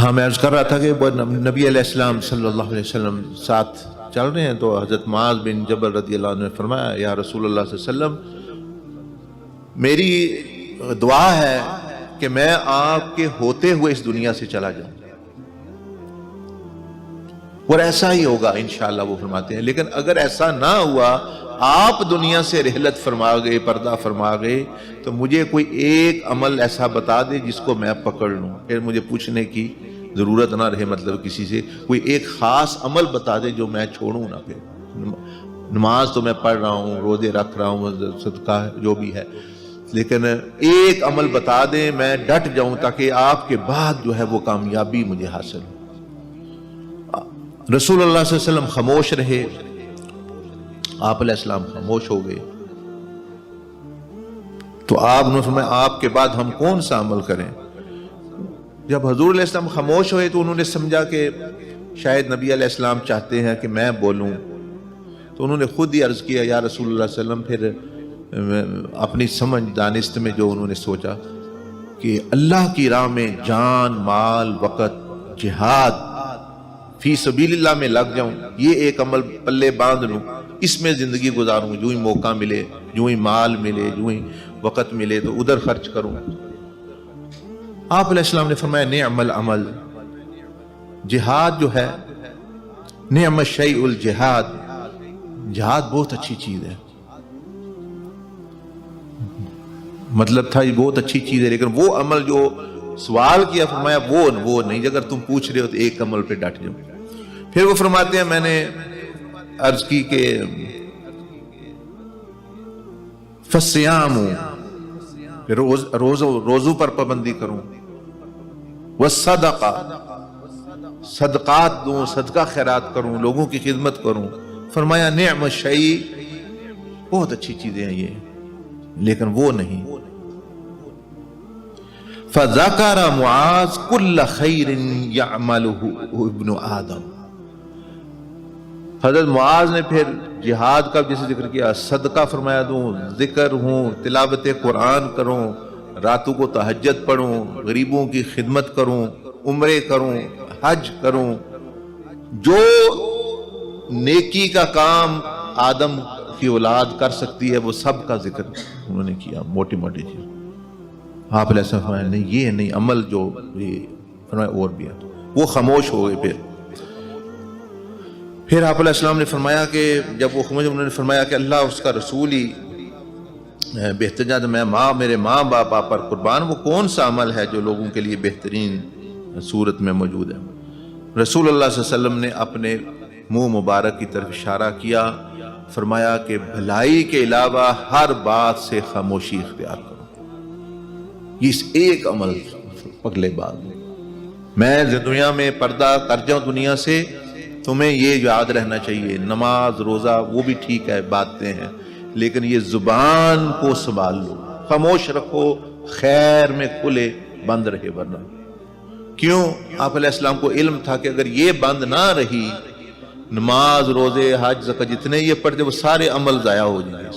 ہاں میں عرض کر رہا تھا کہ نبی علیہ السلام صلی اللہ علیہ وسلم ساتھ چل رہے ہیں، تو حضرت معاذ بن جبل رضی اللہ عنہ نے فرمایا یا رسول اللہ صلی اللہ علیہ وسلم، میری دعا ہے کہ میں آپ کے ہوتے ہوئے اس دنیا سے چلا جاؤں، اور ایسا ہی ہوگا انشاءاللہ وہ فرماتے ہیں، لیکن اگر ایسا نہ ہوا، آپ دنیا سے رحلت فرما گئے، پردہ فرما گئے، تو مجھے کوئی ایک عمل ایسا بتا دے جس کو میں پکڑ لوں، پھر مجھے پوچھنے کی ضرورت نہ رہے، مطلب کسی سے کوئی ایک خاص عمل بتا دے جو میں چھوڑوں نہ۔ پھر نماز تو میں پڑھ رہا ہوں، روزے رکھ رہا ہوں، صدقہ جو بھی ہے، لیکن ایک عمل بتا دیں میں ڈٹ جاؤں تاکہ آپ کے بعد جو ہے وہ کامیابی مجھے حاصل ہو۔ رسول اللہ صلی اللہ علیہ وسلم خاموش رہے، آپ علیہ السلام خاموش ہو گئے، تو آپ نے فرمایا آپ کے بعد ہم کون سا عمل کریں؟ جب حضور علیہ السلام خاموش ہوئے تو انہوں نے سمجھا کہ شاید نبی علیہ السلام چاہتے ہیں کہ میں بولوں، تو انہوں نے خود ہی عرض کیا یا رسول اللہ صلی اللہ علیہ وسلم۔ پھر اپنی سمجھ دانست میں جو انہوں نے سوچا کہ اللہ کی راہ میں جان، مال، وقت، جہاد فی سبیل اللہ میں لگ جاؤں، یہ ایک عمل پلے باندھ لوں، اس میں زندگی گزاروں، جو ہی موقع ملے، جو ہی مال ملے، جو ہی وقت ملے تو ادھر خرچ کروں۔ آپ علیہ السلام نے فرمایا نعم العمل، جہاد جو ہے، نعم الشیء الجہاد، جہاد بہت اچھی چیز ہے، مطلب تھا یہ بہت اچھی چیز ہے، لیکن وہ عمل جو سوال کیا فرمایا وہ نہیں، اگر تم پوچھ رہے ہو تو ایک عمل پہ ڈٹ جاؤ۔ پھر وہ فرماتے ہیں میں نے عرض کی کہ فالصیام، روزوں پر پابندی کروں، والصدقہ، صدقات دوں، صدقہ خیرات کروں، لوگوں کی خدمت کروں۔ فرمایا نعم الشیء، بہت اچھی چیزیں ہیں یہ، لیکن وہ نہیں۔ فذکر معاذ کل خیر یعملہ ابن آدم، حضرت معاذ نے پھر جہاد کا جیسے ذکر کیا، صدقہ فرمایا دوں، ذکر ہوں، تلاوت قرآن کروں، راتوں کو تہجد پڑھوں، غریبوں کی خدمت کروں، عمرے کروں، حج کروں، جو نیکی کا کام آدم کی اولاد کر سکتی ہے وہ سب کا ذکر انہوں نے کیا، موٹی موٹی چیز۔ آپ علیہ السلام فرمایا نہیں یہ نہیں عمل، جو یہ فرمایا اور بھی ہے، وہ خاموش ہو گئے۔ پھر آپ علیہ السلام نے فرمایا کہ جب وہ خاموش، انہوں نے فرمایا کہ اللہ اس کا رسول ہی بہتر جانتا، میں میرے ماں باپ آپ پر قربان، وہ کون سا عمل ہے جو لوگوں کے لیے بہترین صورت میں موجود ہے؟ رسول اللہ صلی اللہ علیہ وسلم نے اپنے منہ مبارک کی طرف اشارہ کیا، فرمایا کہ بھلائی کے علاوہ ہر بات سے خاموشی اختیار کرو۔ اس ایک عمل پگلے بعد میں دنیا میں پردہ کر جاؤں دنیا سے، تمہیں یہ یاد رہنا چاہیے، نماز روزہ وہ بھی ٹھیک ہے، باتیں ہیں، لیکن یہ زبان کو سنبھال لو، خاموش رکھو، خیر میں کھلے، بند رہے ورنہ۔ کیوں؟ آپ علیہ السلام کو علم تھا کہ اگر یہ بند نہ رہی، نماز روزے حج زکوٰۃ جتنے یہ پڑھتے وہ سارے عمل ضائع ہو جائیں۔